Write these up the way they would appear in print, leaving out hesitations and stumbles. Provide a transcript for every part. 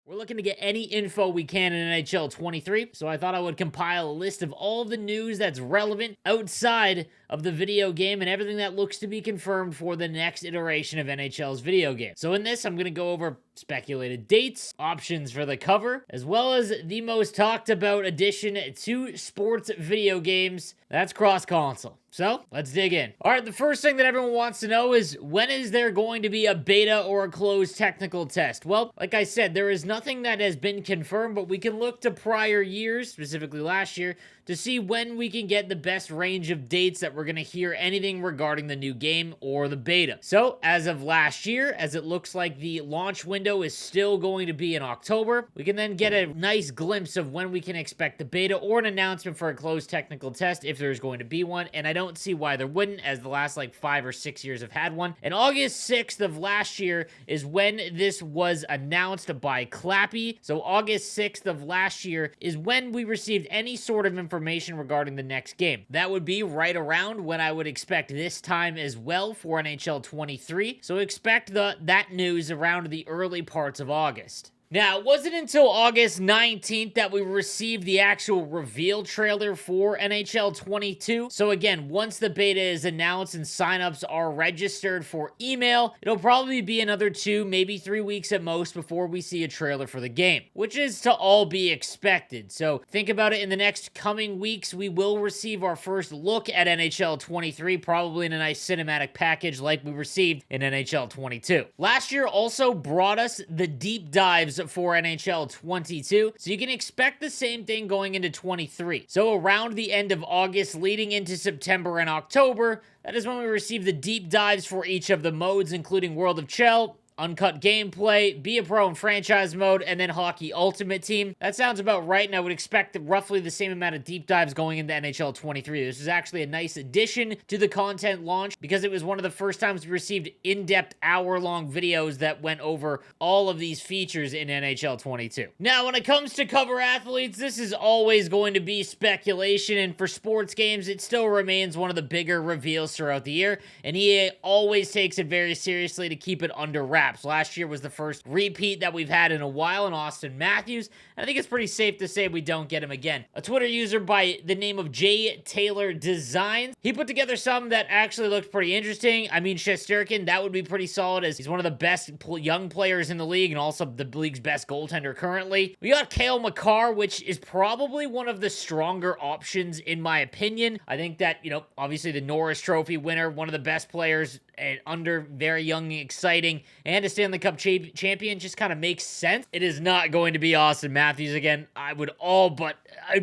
We're looking to get any info we can in NHL 23, so I thought I would compile a list of all of the news that's relevant outside of the video game and everything that looks to be confirmed for the next iteration of NHL's video game. So in this, I'm going to go over speculated dates, options for the cover, as well as the most talked about addition to sports video games. That's cross-console. So, let's dig in. All right, the first thing that everyone wants to know is, when is there going to be a beta or a closed technical test? Well, like I said, there is nothing that has been confirmed, but we can look to prior years, specifically last year, to see when we can get the best range of dates that we're going to hear anything regarding the new game or the beta. So, as of last year, as it looks like the launch window is still going to be in October, we can then get a nice glimpse of when we can expect the beta or an announcement for a closed technical test if there's going to be one, and I don't see why there wouldn't, as the last 5 or 6 years have had one. And August 6th of last year is when this was announced by Clappy. So August 6th of last year is when we received any sort of information regarding the next game. That would be right around when I would expect this time as well for NHL 23. So expect that news around the early parts of August. Now, it wasn't until August 19th that we received the actual reveal trailer for NHL 22. So again, once the beta is announced and signups are registered for email, it'll probably be another 2, maybe 3 weeks at most before we see a trailer for the game, which is to all be expected. So think about it, in the next coming weeks, we will receive our first look at NHL 23, probably in a nice cinematic package like we received in NHL 22. Last year also brought us the deep dives for NHL 22, so you can expect the same thing going into 23. So around the end of August, leading into September and October, that is when we receive the deep dives for each of the modes, including World of Chell, Uncut Gameplay, Be a Pro in Franchise Mode, and then Hockey Ultimate Team. That sounds about right, and I would expect roughly the same amount of deep dives going into NHL 23. This is actually a nice addition to the content launch because it was one of the first times we received in-depth hour-long videos that went over all of these features in NHL 22. Now, when it comes to cover athletes, this is always going to be speculation, and for sports games, it still remains one of the bigger reveals throughout the year, and EA always takes it very seriously to keep it under wraps. Last year was the first repeat that we've had in a while in Austin Matthews, and I think it's pretty safe to say we don't get him again. A Twitter user by the name of J. Taylor Designs, he put together some that actually looked pretty interesting. I mean, Shesterkin, that would be pretty solid, as he's one of the best young players in the league and also the league's best goaltender currently. We got Cale Makar, which is probably one of the stronger options in my opinion. I think that, obviously the Norris Trophy winner, one of the best players under, very young and exciting, and a Stanley Cup champion just kind of makes sense. It is not going to be Austin Matthews again. I'd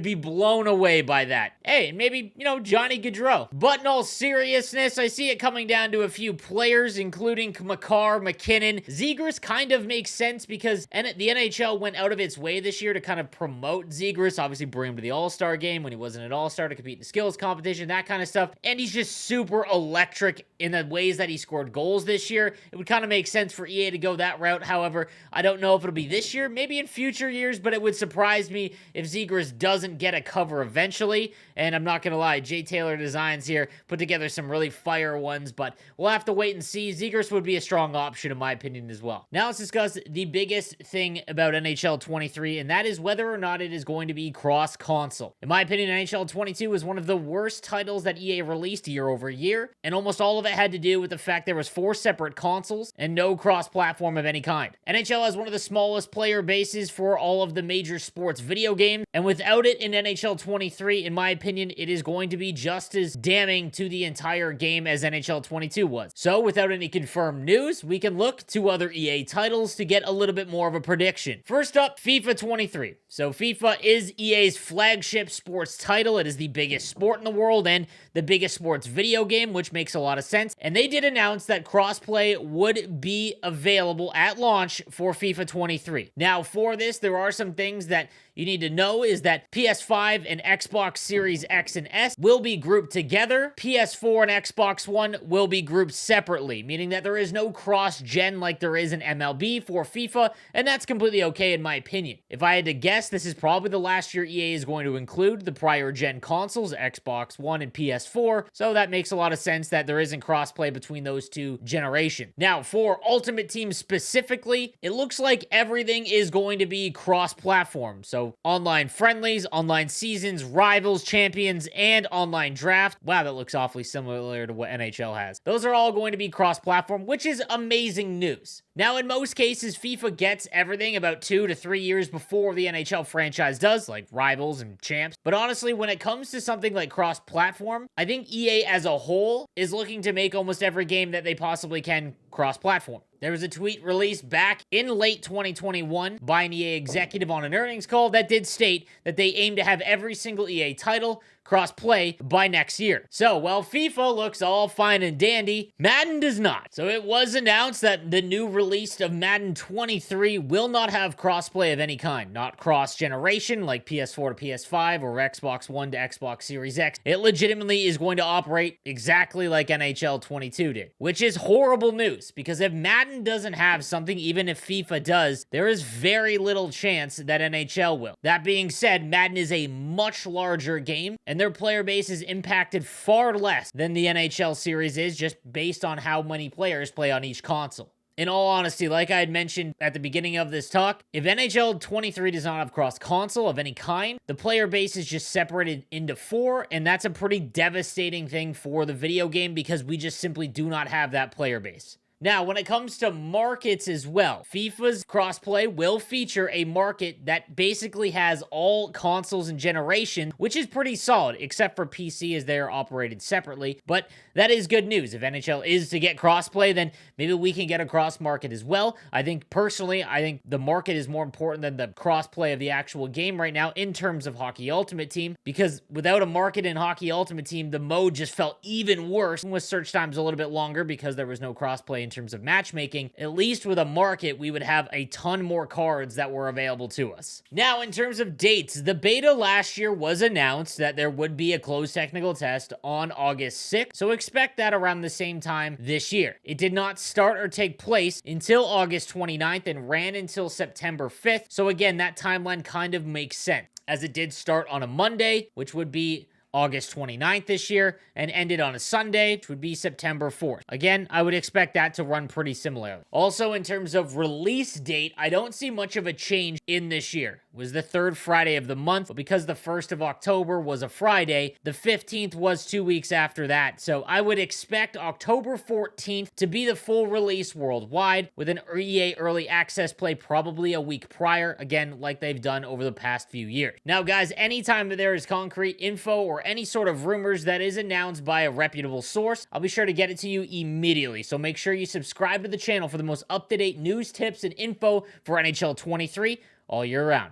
be blown away by that. Hey, and maybe, Johnny Gaudreau. But in all seriousness, I see it coming down to a few players, including Makar, McKinnon. Zegras kind of makes sense because the NHL went out of its way this year to kind of promote Zegras, obviously bring him to the All-Star game when he wasn't an All-Star to compete in the skills competition, that kind of stuff. And he's just super electric in the ways that he scored goals this year. It would kind of make sense for EA to go that route. However, I don't know if it'll be this year, maybe in future years, but it would surprise me if Zegras doesn't get a cover eventually. And I'm not going to lie, J. Taylor Designs here put together some really fire ones, but we'll have to wait and see. Zegras would be a strong option in my opinion as well. Now let's discuss the biggest thing about NHL 23, and that is whether or not it is going to be cross-console. In my opinion, NHL 22 is one of the worst titles that EA released year over year, and almost all of it had to do with the fact there was 4 separate consoles and no cross-platform of any kind. NHL has one of the smallest player bases for all of the major sports video games, and without it in NHL 23, in my opinion, it is going to be just as damning to the entire game as NHL 22 was. So, without any confirmed news, we can look to other EA titles to get a little bit more of a prediction. First up, FIFA 23. So, FIFA is EA's flagship sports title. It is the biggest sport in the world and the biggest sports video game, which makes a lot of sense. And they did announce that crossplay would be available at launch for FIFA 23. Now, for this, there are some things that you need to know is that PS5 and Xbox Series X and S will be grouped together. PS4 and Xbox One will be grouped separately, meaning that there is no cross-gen like there is in MLB for FIFA, and that's completely okay in my opinion. If I had to guess, this is probably the last year EA is going to include the prior gen consoles, Xbox One and PS4, so that makes a lot of sense that there isn't cross-play between between those two generations. Now, for Ultimate Team specifically, it looks like everything is going to be cross-platform. So online friendlies, online seasons, rivals, champions, and online draft. Wow, that looks awfully similar to what NHL has. Those are all going to be cross-platform, which is amazing news. Now, in most cases, FIFA gets everything about 2 to 3 years before the NHL franchise does, like rivals and champs. But honestly, when it comes to something like cross-platform, I think EA as a whole is looking to make almost every game that they possibly can cross-platform. There was a tweet released back in late 2021 by an EA executive on an earnings call that did state that they aim to have every single EA title cross-play by next year. So, while FIFA looks all fine and dandy, Madden does not. So it was announced that the new release of Madden 23 will not have cross-play of any kind. Not cross-generation like PS4 to PS5 or Xbox One to Xbox Series X. It legitimately is going to operate exactly like NHL 22 did, which is horrible news, because if Madden doesn't have something, even if FIFA does, there is very little chance that NHL will. That being said, Madden is a much larger game, and their player base is impacted far less than the NHL series is, just based on how many players play on each console. In all honesty, like I had mentioned at the beginning of this talk, if NHL 23 does not have cross-console of any kind, the player base is just separated into 4, and that's a pretty devastating thing for the video game, because we just simply do not have that player base. Now, when it comes to markets as well, FIFA's crossplay will feature a market that basically has all consoles and generation, which is pretty solid, except for PC as they are operated separately. But that is good news. If NHL is to get crossplay, then maybe we can get a cross market as well. I think the market is more important than the crossplay of the actual game right now in terms of Hockey Ultimate Team, because without a market in Hockey Ultimate Team, the mode just felt even worse, with search times a little bit longer because there was no crossplay in terms of matchmaking. At least with a market, we would have a ton more cards that were available to us. Now, in terms of dates, the beta last year was announced that there would be a closed technical test on August 6th, so expect that around the same time this year. It did not start or take place until August 29th and ran until September 5th, so again, that timeline kind of makes sense, as it did start on a Monday, which would be August 29th this year, and ended on a Sunday, which would be September 4th. Again, I would expect that to run pretty similarly. Also, in terms of release date, I don't see much of a change in this year. It was the 3rd Friday of the month, but because the 1st of October was a Friday, the 15th was 2 weeks after that. So I would expect October 14th to be the full release worldwide, with an EA Early Access play probably a week prior, again, like they've done over the past few years. Now, guys, anytime that there is concrete info or any sort of rumors that is announced by a reputable source, I'll be sure to get it to you immediately. So make sure you subscribe to the channel for the most up-to-date news, tips, and info for NHL 23 all year round.